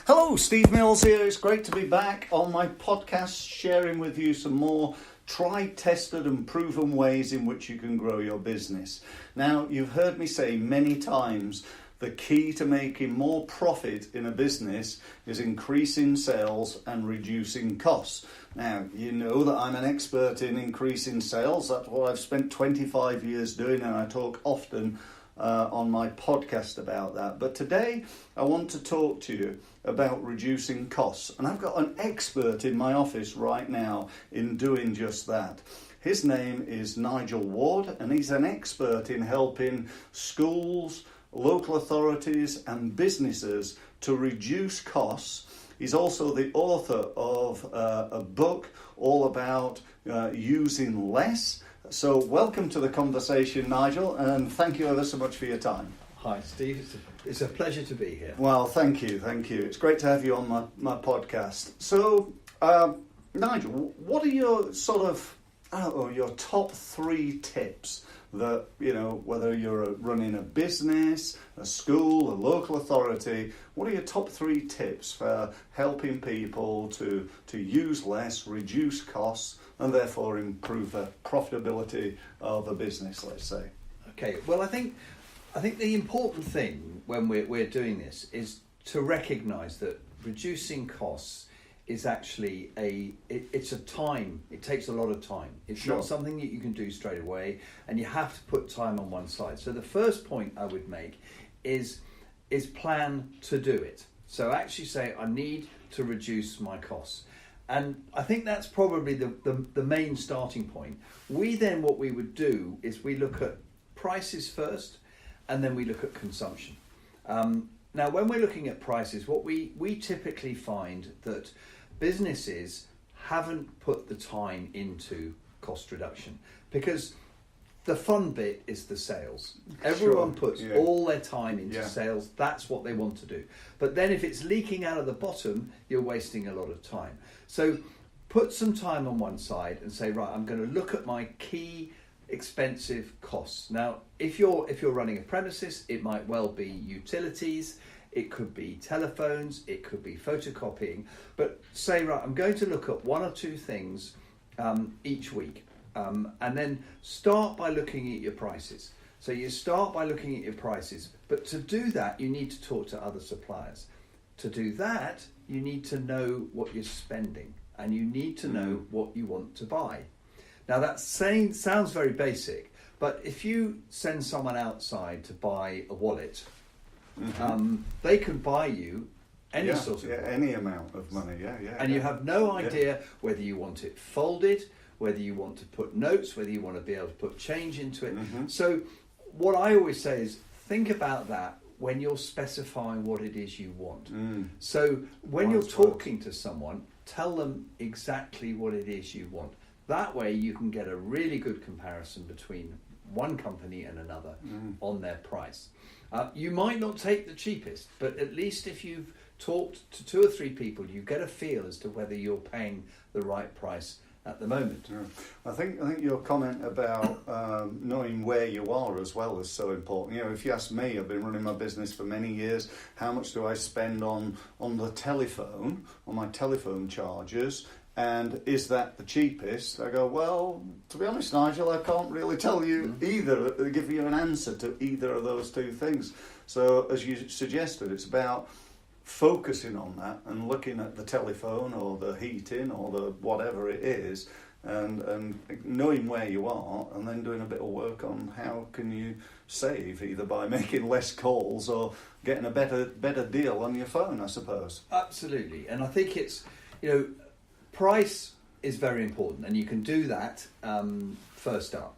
Hello, Steve Mills here. It's great to be back on my podcast, sharing with you some more tried, tested and proven ways in which you can grow your business. Now, you've heard me say many times, the key to making more profit in a business is increasing sales and reducing costs. Now, you know that I'm an expert in increasing sales. That's what I've spent 25 years doing, and I talk often on my podcast about that. But today I want to talk to you about reducing costs, and I've got an expert in my office right now in doing just that. His name is Nigel Ward, and he's an expert in helping schools, local authorities and businesses to reduce costs. He's also the author of a book all about using less. So welcome to the conversation, Nigel, and thank you ever so much for your time. Hi, Steve. It's a pleasure to be here. Well, thank you. It's great to have you on my podcast. So, Nigel, what are your your top 3 tips that, whether you're running a business, a school, a local authority, what are your top 3 tips for helping people to use less, reduce costs, and therefore improve the profitability of a business, let's say? Okay, well, I think the important thing when we're doing this is to recognise that reducing costs is actually it's a time. It takes a lot of time. It's Sure. not something that you can do straight away, and you have to put time on one side. So the first point I would make is plan to do it. So actually say, I need to reduce my costs. And I think that's probably the main starting point. What we would do is we look at prices first, and then we look at consumption. Now, when we're looking at prices, what we typically find that businesses haven't put the time into cost reduction, because the fun bit is the sales. Everyone puts all their time into sales. That's what they want to do. But then if it's leaking out of the bottom, you're wasting a lot of time. So put some time on one side and say, right, I'm going to look at my key expensive costs. Now, if you're running a premises, it might well be utilities, it could be telephones, it could be photocopying. But say, right, I'm going to look at 1 or 2 things each week. And then start by looking at your prices. So you start by looking at your prices, but to do that, you need to talk to other suppliers. To do that, you need to know what you're spending, and you need to know what you want to buy. Now that sounds very basic, but if you send someone outside to buy a wallet, they can buy you any sort of any amount of money, and you have no idea whether you want it folded, whether you want to put notes, whether you want to be able to put change into it. So what I always say is think about that when you're specifying what it is you want. So when you're talking to someone, tell them exactly what it is you want. That way you can get a really good comparison between one company and another on their price. You might not take the cheapest, but at least if you've talked to 2 or 3 people, you get a feel as to whether you're paying the right price at the moment. I think your comment about knowing where you are as well is so important. If you ask me, I've been running my business for many years. How much do I spend on the telephone, on my telephone charges? And is that the cheapest? I go, well, to be honest, Nigel, I can't really tell you either, give you an answer to either of those 2 things. So as you suggested, it's about focusing on that and looking at the telephone or the heating or the whatever it is, and knowing where you are, and then doing a bit of work on how can you save, either by making less calls or getting a better deal on your phone, I suppose. Absolutely. And I think it's, price is very important, and you can do that first up.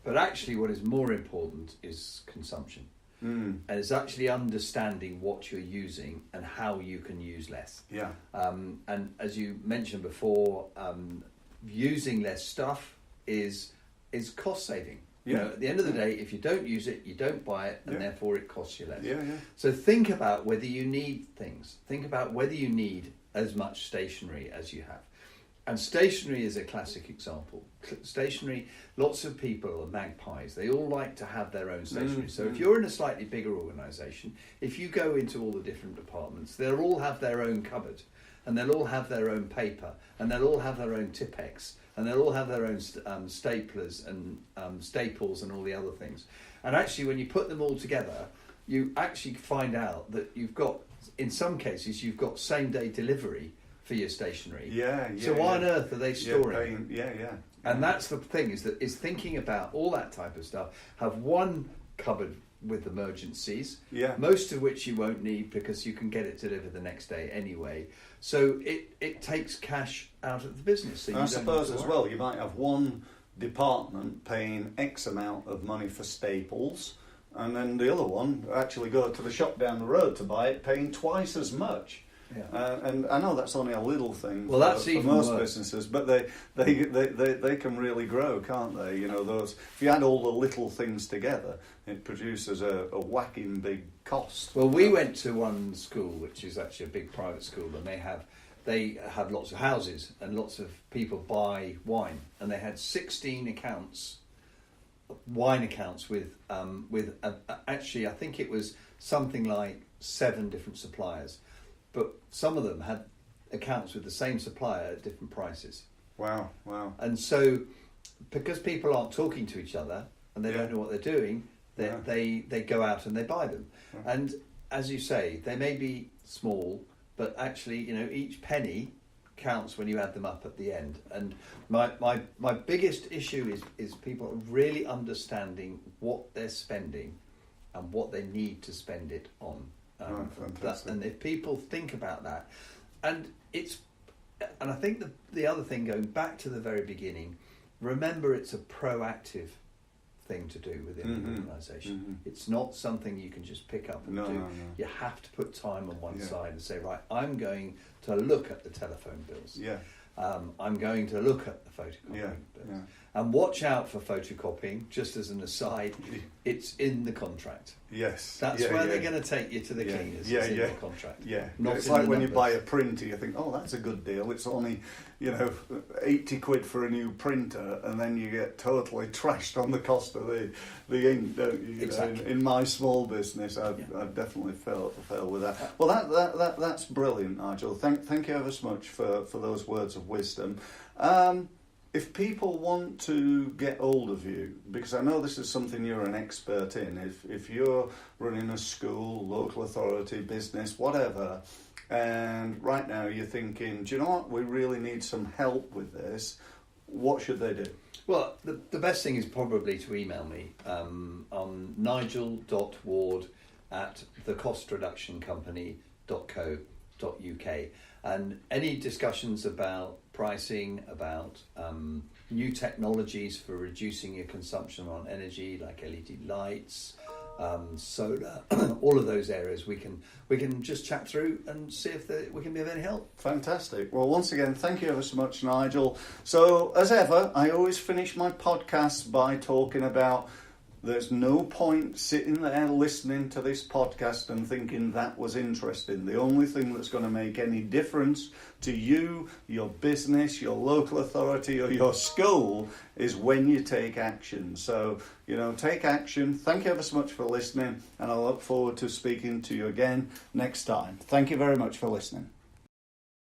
But actually what is more important is consumption. And it's actually understanding what you're using and how you can use less. And as you mentioned before, using less stuff is cost saving. At the end of the day, if you don't use it, you don't buy it, and therefore it costs you less. So think about whether you need things. Think about whether you need as much stationery as you have. And stationery is a classic example. Stationery, lots of people are magpies. They all like to have their own stationery. So if you're in a slightly bigger organisation, if you go into all the different departments, they'll all have their own cupboard, and they'll all have their own paper, and they'll all have their own Tipp-Ex, and they'll all have their own staplers and staples and all the other things. And actually, when you put them all together, you actually find out that you've got, in some cases, you've got same-day delivery for your stationery. So why on earth are they storing? And that's the thing, is thinking about all that type of stuff. Have one cupboard with emergencies, most of which you won't need because you can get it delivered the next day anyway. So it takes cash out of the business. So I suppose as well, you might have one department paying X amount of money for staples, and then the other one actually go to the shop down the road to buy it, paying twice as much. And I know that's only a little thing for most businesses, but they can really grow, can't they? You know, those, if you add all the little things together, it produces a whacking big cost. Well, we went to one school, which is actually a big private school, and they have lots of houses and lots of people buy wine, and they had 16 wine accounts with actually I think it was something like 7 different suppliers. But some of them had accounts with the same supplier at different prices. Wow. And so, because people aren't talking to each other and they don't know what they're doing, they go out and they buy them. And as you say, they may be small, but actually, you know, each penny counts when you add them up at the end. And my biggest issue is people really understanding what they're spending and what they need to spend it on. And if people think about that, and I think the other thing, going back to the very beginning, remember it's a proactive thing to do within an organisation. It's not something you can just pick up and do. No. You have to put time on one side and say, right, I'm going to look at the telephone bills. I'm going to look at the photocopying bills. And watch out for photocopying, just as an aside, it's in the contract. Yes. That's where they're going to take you to the cleaners. It's in the contract. It's like when you buy a printer, you think, oh, that's a good deal. It's only, 80 quid for a new printer, and then you get totally trashed on the cost of the ink, don't you? Exactly. In my small business, I've definitely fell with that. Well, that's brilliant, Nigel. Thank you ever so much for those words of wisdom. If people want to get hold of you, because I know this is something you're an expert in, if you're running a school, local authority, business, whatever, and right now you're thinking, do you know what, we really need some help with this, what should they do? Well, the best thing is probably to email me on nigel.ward@thecostreductioncompany.co.uk, and any discussions about pricing, about new technologies for reducing your consumption on energy, like LED lights, solar, all of those areas we can just chat through and see if we can be of any help. Fantastic. Well, once again, thank you ever so much, Nigel. So, as ever, I always finish my podcasts by talking about there's no point sitting there listening to this podcast and thinking that was interesting. The only thing that's going to make any difference to you, your business, your local authority, or your school is when you take action. So, take action. Thank you ever so much for listening, and I look forward to speaking to you again next time. Thank you very much for listening.